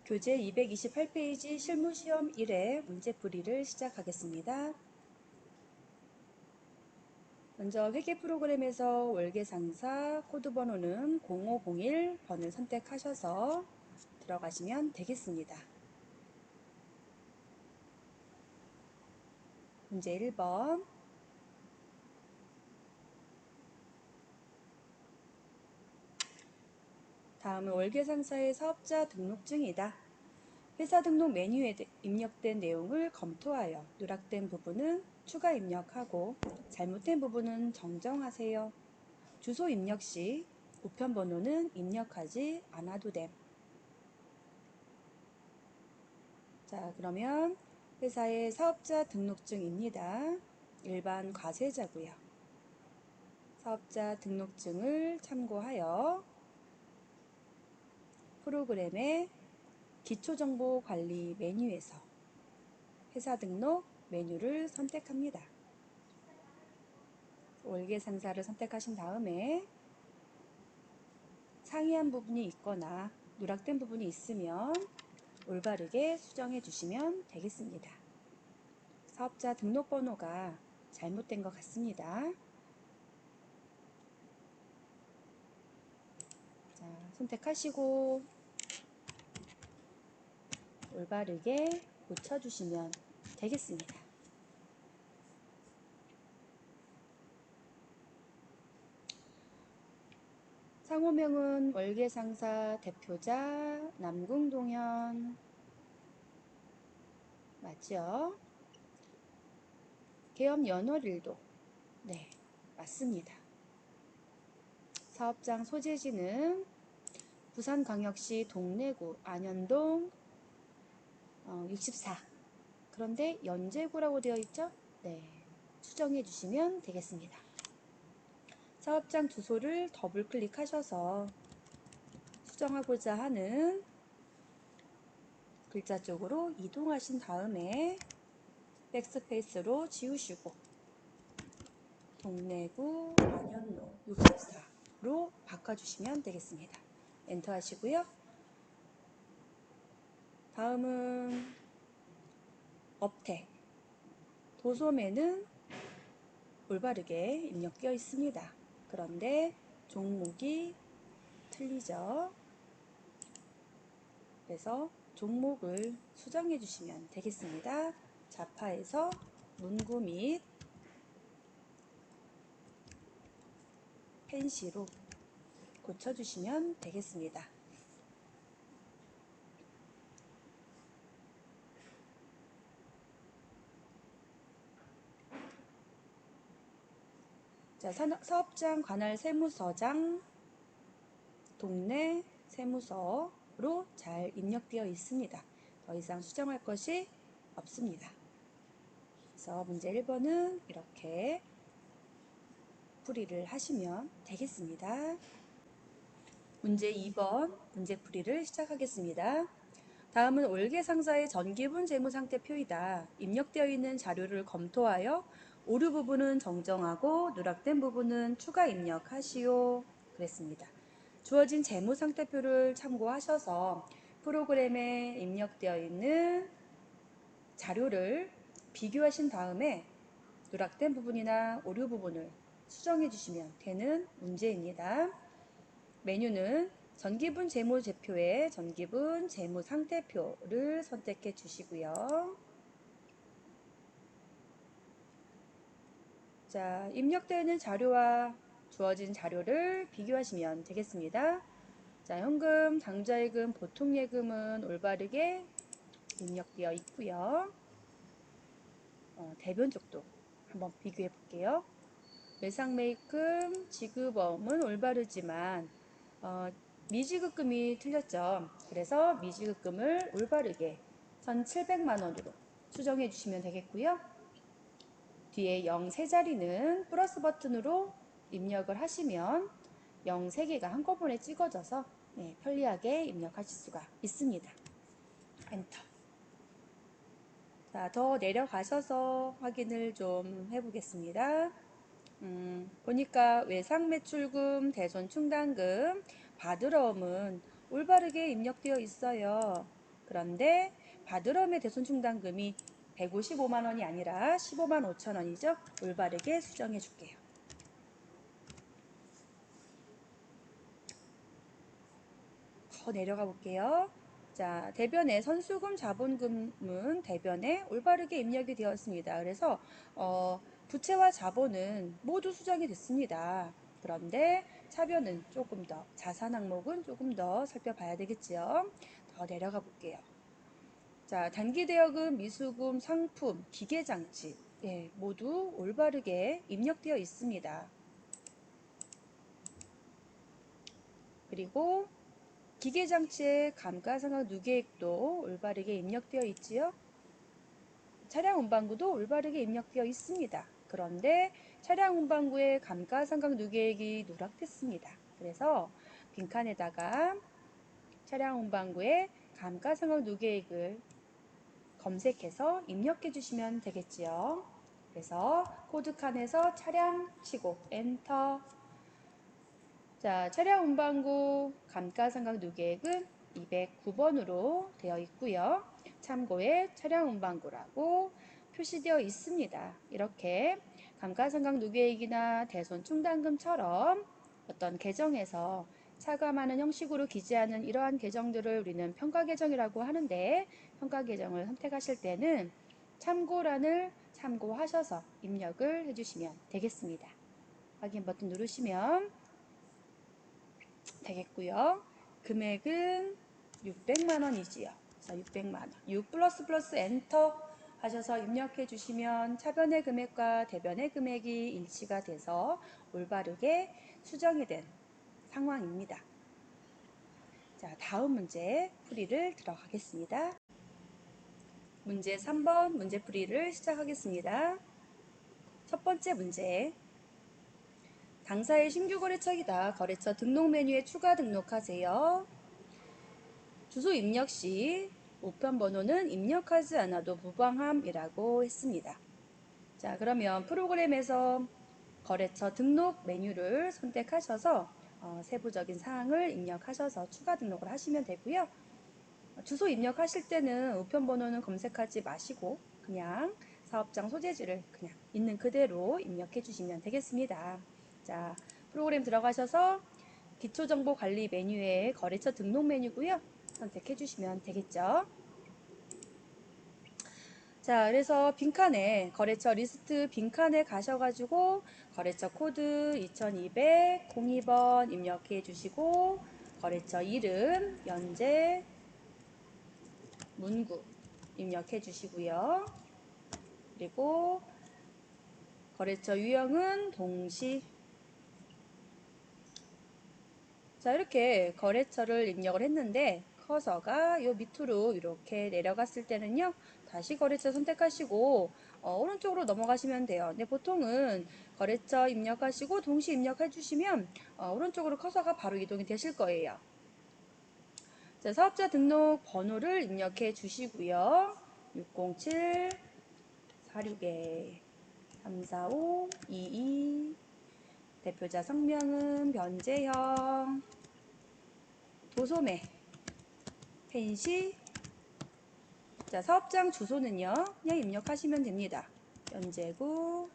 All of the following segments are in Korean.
교재 228페이지 실무시험 1회 문제풀이를 시작하겠습니다. 먼저 회계 프로그램에서 월계상사 코드 번호는 0501번을 선택하셔서 들어가시면 되겠습니다. 문제 1번. 다음은 월계상사의 사업자 등록증이다. 회사 등록 메뉴에 입력된 내용을 검토하여 누락된 부분은 추가 입력하고 잘못된 부분은 정정하세요. 주소 입력 시 우편 번호는 입력하지 않아도 됨. 자, 그러면 회사의 사업자 등록증입니다. 일반 과세자고요. 사업자 등록증을 참고하여 프로그램의 기초정보관리 메뉴에서 회사 등록 메뉴를 선택합니다. 월계상사를 선택하신 다음에 상이한 부분이 있거나 누락된 부분이 있으면 올바르게 수정해 주시면 되겠습니다. 사업자 등록번호가 잘못된 것 같습니다. 자, 선택하시고 올바르게 고쳐주시면 되겠습니다. 상호명은 월계상사 대표자 남궁동현 맞죠? 계엄 연월일도 네, 맞습니다. 사업장 소재지는 부산광역시 동래구 안현동 64. 그런데 연제구라고 되어 있죠? 네, 수정해 주시면 되겠습니다. 사업장 주소를 더블 클릭하셔서 수정하고자 하는 글자 쪽으로 이동하신 다음에 백스페이스로 지우시고 동래구 안현로 64로 바꿔주시면 되겠습니다. 엔터 하시고요. 다음은 업택 도소매는 올바르게 입력되어 있습니다. 그런데 종목이 틀리죠. 그래서 종목을 수정해 주시면 되겠습니다. 자파에서 문구 및 펜시로 고쳐주시면 되겠습니다. 자, 사업장 관할 세무서장 동네 세무서로 잘 입력되어 있습니다. 더 이상 수정할 것이 없습니다. 그래서 문제 1번은 이렇게 풀이를 하시면 되겠습니다. 문제 2번 문제풀이를 시작하겠습니다. 다음은 월계상사의 전기분 재무상태표이다. 입력되어 있는 자료를 검토하여 오류 부분은 정정하고 누락된 부분은 추가 입력하시오. 그랬습니다. 주어진 재무상태표를 참고하셔서 프로그램에 입력되어 있는 자료를 비교하신 다음에 누락된 부분이나 오류 부분을 수정해 주시면 되는 문제입니다. 메뉴는 전기분 재무제표의 전기분 재무상태표를 선택해 주시고요. 자, 입력되어 있는 자료와 주어진 자료를 비교하시면 되겠습니다. 자, 현금, 당좌예금, 보통예금은 올바르게 입력되어 있고요. 대변 쪽도 한번 비교해 볼게요. 매상매입금, 지급어음은 올바르지만 미지급금이 틀렸죠. 그래서 미지급금을 올바르게 1,700만 원으로 수정해 주시면 되겠고요. 뒤에 0 3자리는 플러스 버튼으로 입력을 하시면 0 3개가 한꺼번에 찍어져서 편리하게 입력하실 수가 있습니다. 엔터. 자, 더 내려가셔서 확인을 좀 해보겠습니다. 보니까 외상매출금, 대손충당금, 받으러움은 올바르게 입력되어 있어요. 그런데 바드럼의 대손 충당금이 155만 원이 아니라 15만 5천 원이죠. 올바르게 수정해 줄게요. 더 내려가 볼게요. 자, 대변에 선수금, 자본금은 대변에 올바르게 입력이 되었습니다. 그래서 부채와 자본은 모두 수정이 됐습니다. 그런데 차변은 조금 더, 자산 항목은 조금 더 살펴봐야 되겠지요. 더 내려가 볼게요. 자, 단기 대여금, 미수금, 상품, 기계장치 모두 올바르게 입력되어 있습니다. 그리고 기계장치의 감가상각 누계액도 올바르게 입력되어 있지요. 차량 운반구도 올바르게 입력되어 있습니다. 그런데 차량 운반구의 감가상각 누계액이 누락됐습니다. 그래서 빈칸에다가 차량 운반구의 감가상각 누계액을 검색해서 입력해 주시면 되겠지요. 그래서 코드 칸에서 차량 치고 엔터. 자, 차량 운반구 감가상각 누계액은 209번으로 되어 있고요. 참고에 차량 운반구라고 표시되어 있습니다. 이렇게 감가상각 누계액이나 대손 충당금처럼 어떤 계정에서 차감하는 형식으로 기재하는 이러한 계정들을 우리는 평가 계정이라고 하는데, 평가 계정을 선택하실 때는 참고란을 참고하셔서 입력을 해주시면 되겠습니다. 확인 버튼 누르시면 되겠고요. 금액은 600만 원이지요. 자, 600만 원. 6 플러스 플러스 엔터 하셔서 입력해 주시면 차변의 금액과 대변의 금액이 일치가 돼서 올바르게 수정이 된 상황입니다. 자, 다음 문제 풀이를 들어가겠습니다. 문제 3번 문제 풀이를 시작하겠습니다. 첫 번째 문제. 당사의 신규 거래처이다. 거래처 등록 메뉴에 추가 등록하세요. 주소 입력 시 우편번호는 입력하지 않아도 무방함이라고 했습니다. 자, 그러면 프로그램에서 거래처 등록 메뉴를 선택하셔서 세부적인 사항을 입력하셔서 추가 등록을 하시면 되고요. 주소 입력하실 때는 우편번호는 검색하지 마시고 그냥 사업장 소재지를 그냥 있는 그대로 입력해 주시면 되겠습니다. 자, 프로그램 들어가셔서 기초정보관리 메뉴에 거래처 등록 메뉴고요. 선택해 주시면 되겠죠. 자, 그래서 빈칸에 거래처 리스트 빈칸에 가셔가지고 거래처 코드 2200 02번 입력해 주시고 거래처 이름 연재 문구 입력해 주시고요. 그리고 거래처 유형은 동시. 자, 이렇게 거래처를 입력을 했는데 커서가 요 밑으로 이렇게 내려갔을 때는요, 다시 거래처 선택하시고 오른쪽으로 넘어가시면 돼요. 근데 보통은 거래처 입력하시고 동시 입력해 주시면 오른쪽으로 커서가 바로 이동이 되실 거예요. 자, 사업자 등록 번호를 입력해 주시고요. 607 46에 345 22 대표자 성명은 변재형 도소매 펜시. 자, 사업장 주소는요 그냥 입력하시면 됩니다. 연제구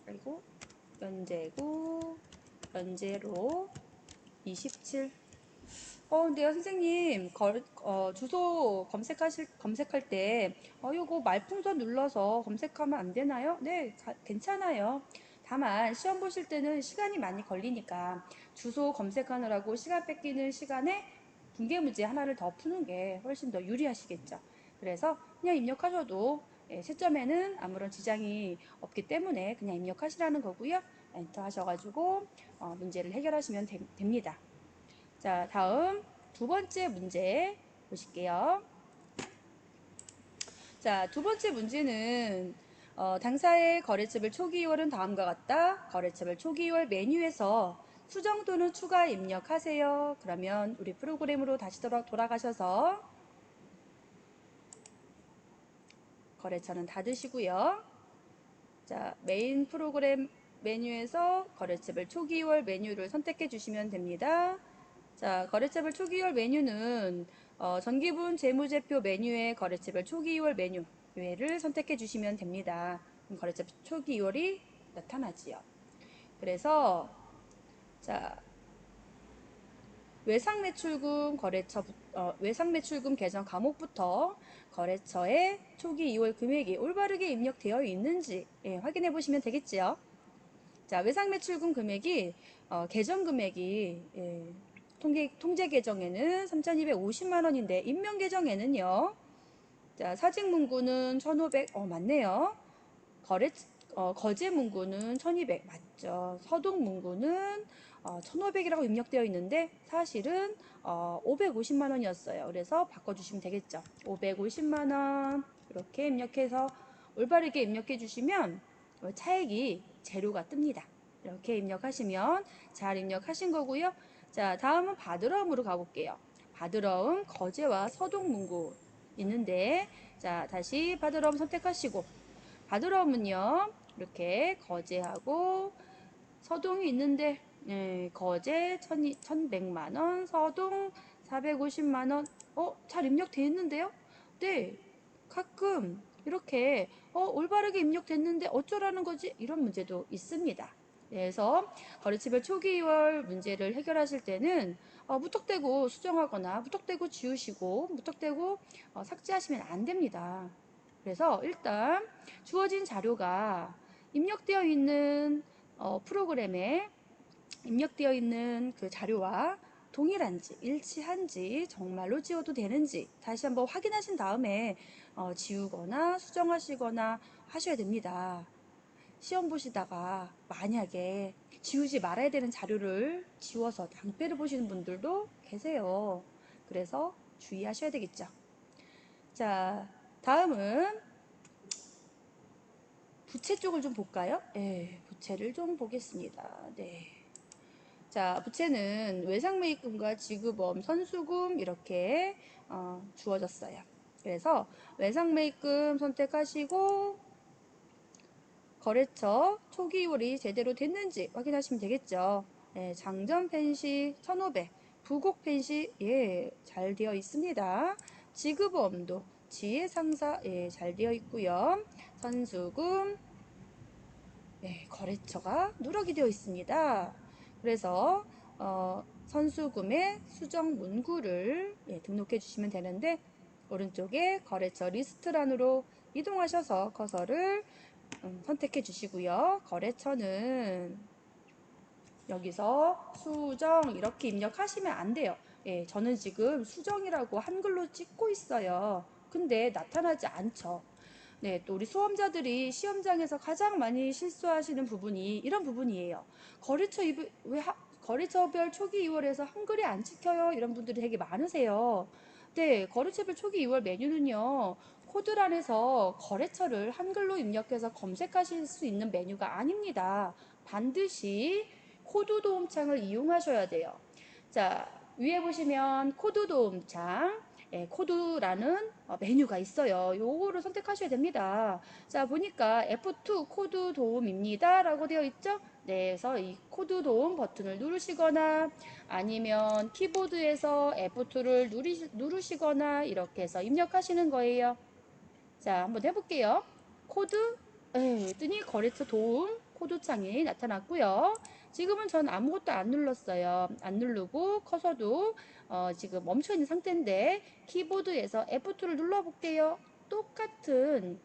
그리고 연제구 연제로 27. 근데요, 선생님, 주소 검색할 때, 요거 말풍선 눌러서 검색하면 안 되나요? 네, 괜찮아요. 다만, 시험 보실 때는 시간이 많이 걸리니까, 주소 검색하느라고 시간 뺏기는 시간에 분계문제 하나를 더 푸는 게 훨씬 더 유리하시겠죠. 그래서 그냥 입력하셔도, 채점에는 아무런 지장이 없기 때문에 그냥 입력하시라는 거고요. 엔터 하셔가지고, 문제를 해결하시면 됩니다. 자, 다음 두 번째 문제 보실게요. 자, 두 번째 문제는 당사의 거래처별 초기 2월은 다음과 같다. 거래처별 초기 2월 메뉴에서 수정 또는 추가 입력하세요. 그러면 우리 프로그램으로 다시 돌아가셔서 거래처는 닫으시고요. 자, 메인 프로그램 메뉴에서 거래처별 초기 2월 메뉴를 선택해 주시면 됩니다. 자, 거래처별 초기 2월 메뉴는 전기분 재무제표 메뉴에 거래처별 초기 2월 메뉴를 선택해 주시면 됩니다. 그럼 거래처 초기 2월이 나타나지요. 그래서 자, 외상매출금 계정 과목부터 거래처의 초기 2월 금액이 올바르게 입력되어 있는지 확인해 보시면 되겠지요. 자, 외상매출금 금액이 계정 금액이 통제 계정에는 3,250만 원인데 임명 계정에는요. 자, 사직 문구는 1,500 맞네요. 거제 문구는 1,200 맞죠. 서동 문구는 1,500이라고 입력되어 있는데 사실은 550만 원이었어요. 그래서 바꿔주시면 되겠죠. 550만 원 이렇게 입력해서 올바르게 입력해 주시면 차액이 제로가 뜹니다. 이렇게 입력하시면 잘 입력하신 거고요. 자, 다음은 바드러움으로 가볼게요. 바드러움 거제와 서동 문구 있는데 자, 다시 바드러움 선택하시고 바드러움은요 이렇게 거제하고 서동이 있는데 거제 1,100만원 서동 450만원 잘 입력되어 있는데요. 네, 가끔 이렇게 올바르게 입력됐는데 어쩌라는 거지 이런 문제도 있습니다. 그래서 거래처별 초기 2월 문제를 해결하실 때는 무턱대고 수정하거나 무턱대고 지우시고 무턱대고 삭제하시면 안 됩니다. 그래서 일단 주어진 자료가 입력되어 있는 프로그램에 입력되어 있는 그 자료와 동일한지 일치한지 정말로 지워도 되는지 다시 한번 확인하신 다음에 지우거나 수정하시거나 하셔야 됩니다. 시험 보시다가 만약에 지우지 말아야 되는 자료를 지워서 낭패를 보시는 분들도 계세요. 그래서 주의하셔야 되겠죠. 자, 다음은 부채 쪽을 좀 볼까요? 네, 부채를 좀 보겠습니다. 네. 자, 부채는 외상매입금과 지급엄, 선수금 이렇게 주어졌어요. 그래서 외상매입금 선택하시고 거래처 초기 2월이 제대로 됐는지 확인하시면 되겠죠. 장전 펜시 1,500, 부곡 펜시 잘 되어 있습니다. 지급엄도 지혜상사 잘 되어 있고요. 선수금 거래처가 누락이 되어 있습니다. 그래서 선수금의 수정 문구를 등록해 주시면 되는데 오른쪽에 거래처 리스트란으로 이동하셔서 커서를 선택해 주시고요. 거래처는 여기서 수정 이렇게 입력하시면 안 돼요. 저는 지금 수정이라고 한글로 찍고 있어요. 근데 나타나지 않죠. 네, 또 우리 수험자들이 시험장에서 가장 많이 실수하시는 부분이 이런 부분이에요. 거래처별 초기 2월에서 한글이 안 찍혀요? 이런 분들이 되게 많으세요. 네, 거래처별 초기 2월 메뉴는요. 코드란에서 거래처를 한글로 입력해서 검색하실 수 있는 메뉴가 아닙니다. 반드시 코드 도움창을 이용하셔야 돼요. 자, 위에 보시면 코드 도움창 코드라는 메뉴가 있어요. 요거를 선택하셔야 됩니다. 자, 보니까 F2 코드 도움입니다 라고 되어 있죠. 네, 그래서 이 코드 도움 버튼을 누르시거나 아니면 키보드에서 F2를 누르시거나 이렇게 해서 입력하시는 거예요. 자, 한번 해볼게요. 코드 뜨니 거래처 도움 코드창이 나타났고요. 지금은 전 아무것도 안 눌렀어요. 안 누르고 커서도 지금 멈춰 있는 상태인데 키보드에서 F2를 눌러볼게요. 똑같은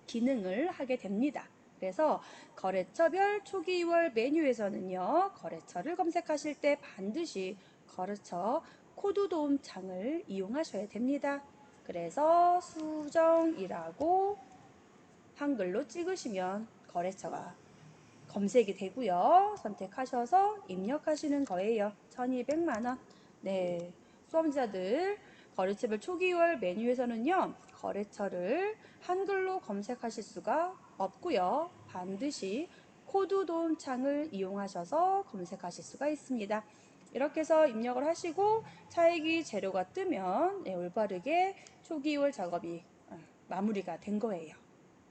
기능을 하게 됩니다. 그래서 거래처별 초기 2월 메뉴에서는요. 거래처를 검색하실 때 반드시 거래처 코드 도움 창을 이용하셔야 됩니다. 그래서 수정이라고 한글로 찍으시면 거래처가 검색이 되고요. 선택하셔서 입력하시는 거예요. 1,200만 원. 네. 수험자들 거래처별 초기 2월 메뉴에서는요. 거래처를 한글로 검색하실 수가 없고요. 반드시 코드 도움 창을 이용하셔서 검색하실 수가 있습니다. 이렇게 해서 입력을 하시고 차액이 재료가 뜨면 올바르게 초기 2월 작업이 마무리가 된 거예요.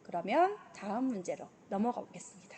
그러면 다음 문제로 넘어가 보겠습니다.